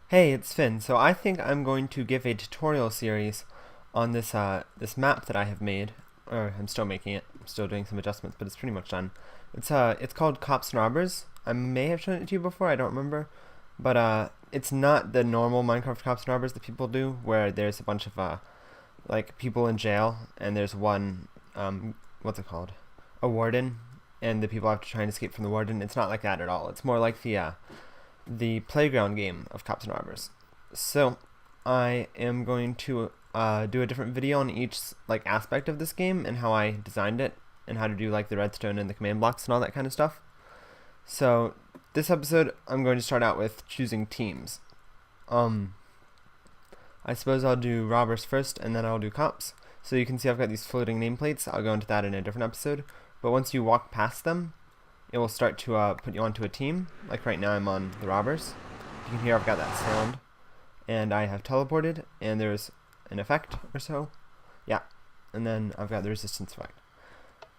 Hey, it's Finn. So I think I'm going to give a tutorial series on this map that I have made, or I'm still making it. I'm still doing some adjustments, but it's pretty much done. It's called Cops and Robbers. I may have shown it to you before. I don't remember, but it's not the normal Minecraft Cops and Robbers that people do, where there's a bunch of like people in jail, and there's one what's it called, a warden, and the people have to try and escape from the warden. It's not like that at all. It's more like the playground game of Cops and Robbers. So I am going to do a different video on each like aspect of this game and how I designed it and how to do like the redstone and the command blocks and all that kind of stuff. So this episode I'm going to start out with choosing teams. I suppose I'll do robbers first and then I'll do cops. So you can see I've got these floating nameplates. I'll go into that in a different episode. But once you walk past them, it will start to put you onto a team. Like right now I'm on the robbers. You can hear I've got that sound. And I have teleported, and there's an effect or so. Yeah, and then I've got the resistance effect.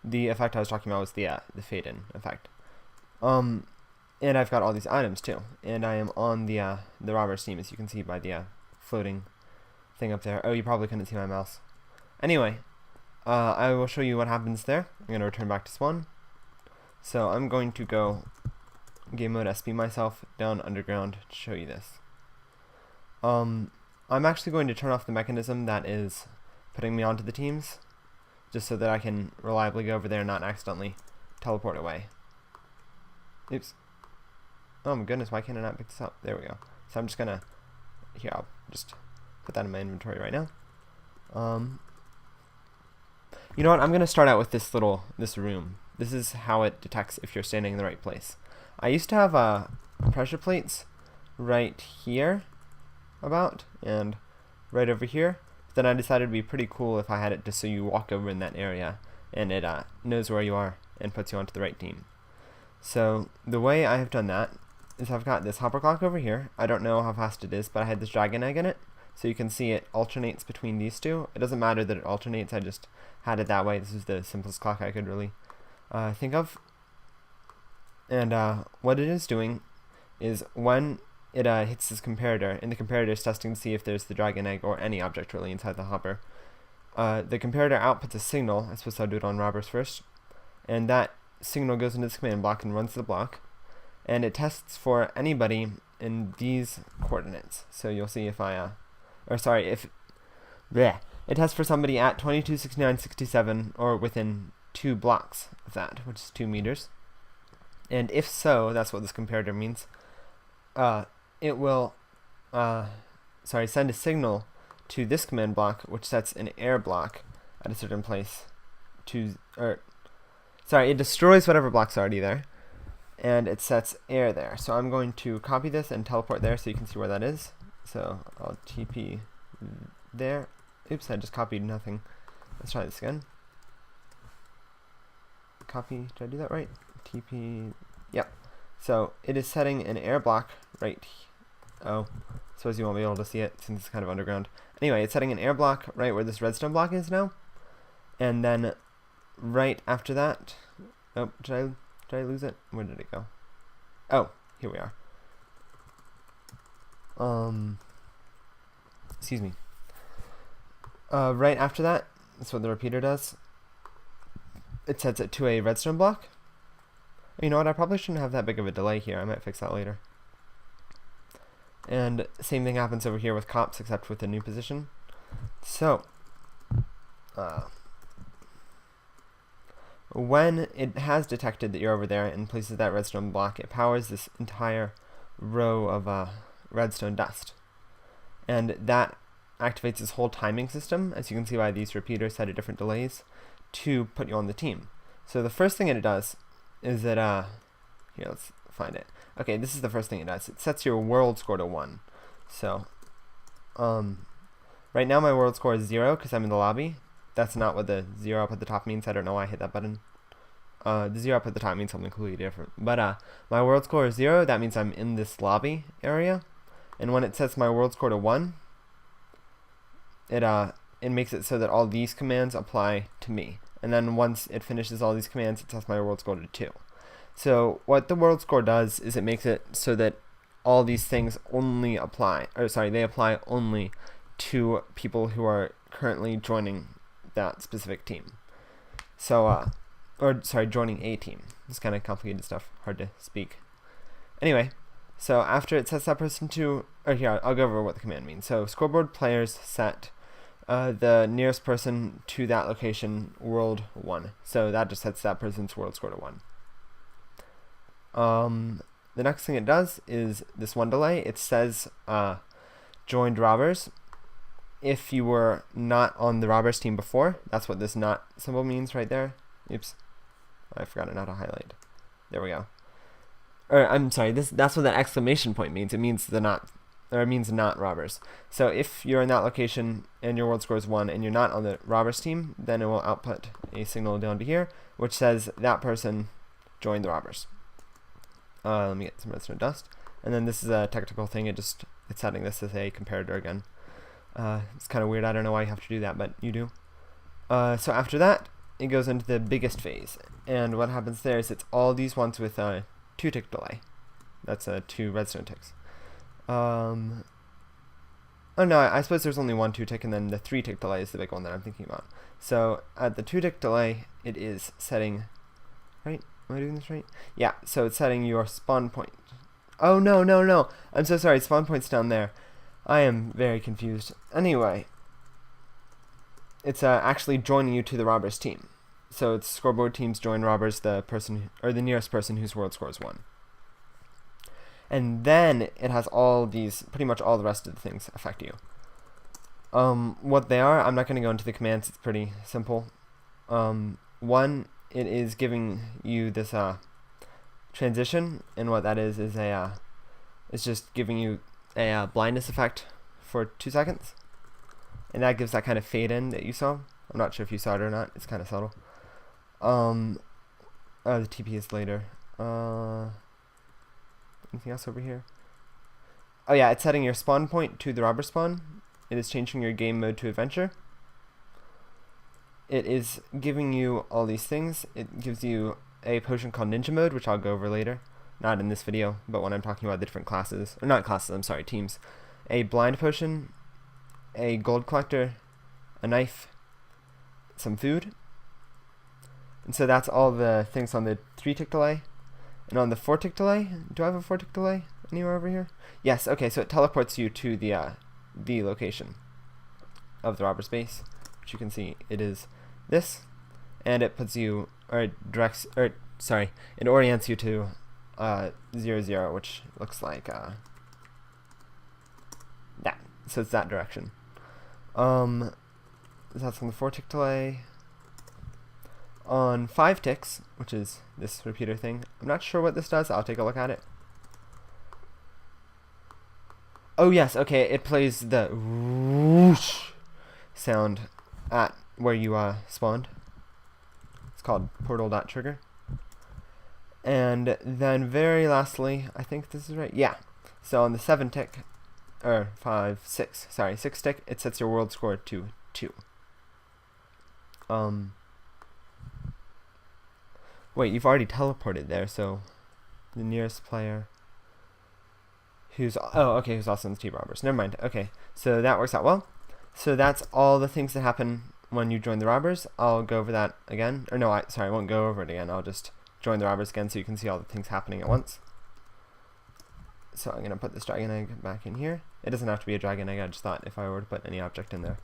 The effect I was talking about was the fade-in effect. And I've got all these items too. And I am on the robbers team, as you can see by the floating thing up there. Oh, you probably couldn't see my mouse. Anyway, I will show you what happens there. I'm going to return back to spawn. So I'm going to go game mode SP myself down underground to show you this. I'm actually going to turn off the mechanism that is putting me onto the teams, just so that I can reliably go over there and not accidentally teleport away. Oops. Oh my goodness, why can't I not pick this up? There we go. So I'm just gonna, here, I'll just put that in my inventory right now. You know what, I'm gonna start out with this room. This is how it detects if you're standing in the right place. I used to have pressure plates right here and right over here. But then I decided it'd be pretty cool if I had it just so you walk over in that area and it knows where you are and puts you onto the right team. So the way I have done that is I've got this hopper clock over here. I don't know how fast it is, but I had this dragon egg in it. So you can see it alternates between these two. It doesn't matter that it alternates, I just had it that way. This is the simplest clock I could really think of. And what it is doing is when it hits this comparator, and the comparator is testing to see if there's the dragon egg or any object really inside the hopper. The comparator outputs a signal. I suppose I'll do it on robbers first. And that signal goes into this command block and runs the block. And it tests for anybody in these coordinates. So you'll see if it tests for somebody at 22, 69, 67, or within 2 blocks of that, which is 2 meters. And if so, that's what this comparator means. It will send a signal to this command block, which sets an air block at a certain place it destroys whatever block's already there, and it sets air there. So I'm going to copy this and teleport there so you can see where that is. So I'll TP there. Oops, I just copied nothing. Let's try this again. Copy, did I do that right? TP, yep. So it is setting an air block right here. Oh, suppose you won't be able to see it since it's kind of underground. Anyway, it's setting an air block right where this redstone block is now. And then right after that, oh, did I lose it? Where did it go? Oh, here we are. Excuse me. Right after that, that's what the repeater does. It sets it to a redstone block. You know what, I probably shouldn't have that big of a delay here. I might fix that later. And same thing happens over here with cops, except with a new position. So, when it has detected that you're over there and places that redstone block, it powers this entire row of redstone dust. And that activates this whole timing system, as you can see by these repeaters set at different delays, to put you on the team. So the first thing that it does is that, here, let's find it. Okay, this is the first thing it does. It sets your world score to 1. So, right now my world score is 0 because I'm in the lobby. That's not what the 0 up at the top means. I don't know why I hit that button. The 0 up at the top means something completely different. But my world score is 0. That means I'm in this lobby area. And when it sets my world score to 1, it makes it so that all these commands apply to me. And then once it finishes all these commands, it sets my world score to 2. So what the world score does is it makes it so that all these things only apply, or sorry, they apply only to people who are currently joining that specific team. So, or sorry, joining a team. It's kind of complicated stuff, hard to speak. Anyway, so after it sets that person to, or here, I'll go over what the command means. So scoreboard players set the nearest person to that location world 1. So that just sets that person's world score to 1. The next thing it does is this one delay. It says joined robbers. If you were not on the robbers team before, that's what this not symbol means right there. Oops, I forgot how to highlight. There we go. Or I'm sorry, that's what that exclamation point means. It means the not, or it means not robbers. So if you're in that location and your world score is 1 and you're not on the robbers team, then it will output a signal down to here, which says that person joined the robbers. Let me get some redstone dust. And then this is a technical thing. It's setting this as a comparator again. It's kind of weird. I don't know why you have to do that, but you do. So after that, it goes into the biggest phase. And what happens there is it's all these ones with a 2-tick delay. That's 2 redstone ticks. Oh no, I suppose there's only 1 2-tick, and then the 3-tick delay is the big one that I'm thinking about. So at the 2-tick delay, it is setting, right? Am I doing this right? Yeah, so it's setting your spawn point. Oh, no. I'm so sorry. Spawn point's down there. I am very confused. Anyway, it's actually joining you to the robbers team. So it's scoreboard teams join robbers, the person, or the nearest person whose world score is 1. And then it has all these, pretty much all the rest of the things affect you. What they are, I'm not going to go into the commands. It's pretty simple. One, it is giving you this transition, and what that is it's just giving you a blindness effect for 2 seconds, and that gives that kind of fade in that you saw. I'm not sure if you saw it or not. It's kind of subtle. The TP is later. Anything else over here? Oh yeah, it's setting your spawn point to the robber spawn. It is changing your game mode to adventure. It is giving you all these things. It gives you a potion called ninja mode, which I'll go over later. Not in this video, but when I'm talking about the different classes, or not classes, I'm sorry, teams. A blind potion, a gold collector, a knife, some food. And so that's all the things on the 3-tick delay. And on the 4-tick delay, do I have a 4-tick delay anywhere over here? Yes, okay, so it teleports you to the location of the robber's base, which you can see it is this, and it puts you, or it directs, or sorry, it orients you to 0, 0, which looks like that. So it's that direction. That's on the 4-tick delay. On 5 ticks, which is this repeater thing, I'm not sure what this does. I'll take a look at it. Oh yes, okay, it plays the whoosh sound at where you spawned. It's called portal.trigger. And then very lastly, I think this is right. Yeah. So on the 7-tick, or 6-tick, it sets your world score to 2. Wait, you've already teleported there, so the nearest player who's also in the T robbers. Never mind. Okay, so that works out well. So that's all the things that happen when you join the robbers. I'll go over that again. Or no, I won't go over it again. I'll just join the robbers again so you can see all the things happening at once. So I'm going to put this dragon egg back in here. It doesn't have to be a dragon egg. I just thought if I were to put any object in there,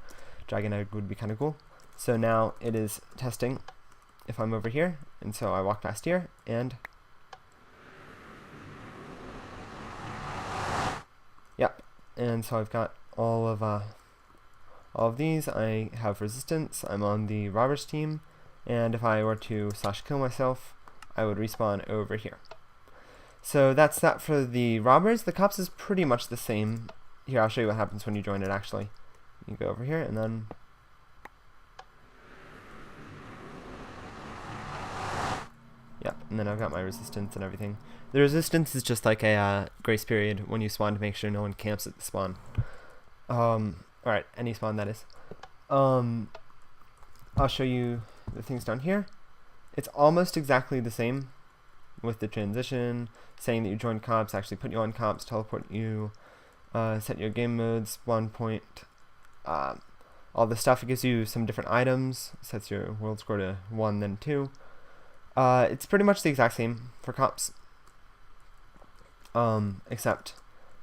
dragon egg would be kind of cool. So now it is testing if I'm over here, and so I walk past here, and yep, and so I've got all of these. I have resistance. I'm on the robbers team, and if I were to /kill myself, I would respawn over here. So that's that for the robbers. The cops is pretty much the same. Here, I'll show you what happens when you join it actually. You go over here, and then yep, and then I've got my resistance and everything. The resistance is just like a grace period when you spawn to make sure no one camps at the spawn. Alright, any spawn that is. I'll show you the things down here. It's almost exactly the same. with the transition, saying that you joined comps, actually put you on comps, teleport you, set your game modes, spawn point, all the stuff. It gives you some different items, sets your world score to 1 then 2. It's pretty much the exact same for comps, except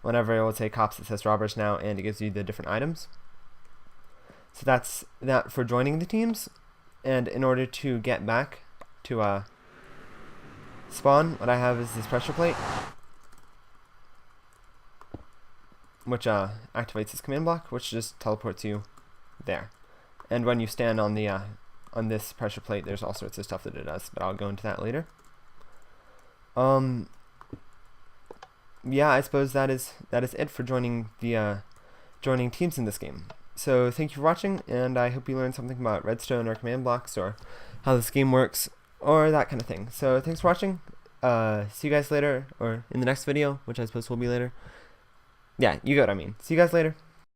whenever it will say cops, it says robbers now, and it gives you the different items. So that's that for joining the teams. And in order to get back to spawn, what I have is this pressure plate, which activates this command block, which just teleports you there. And when you stand on the on this pressure plate, there's all sorts of stuff that it does, but I'll go into that later. Yeah, I suppose that is it for joining the joining teams in this game. So thank you for watching, and I hope you learned something about redstone or command blocks or how this game works or that kind of thing. So thanks for watching. See you guys later, or in the next video, which I suppose will be later. Yeah, you get what I mean. See you guys later.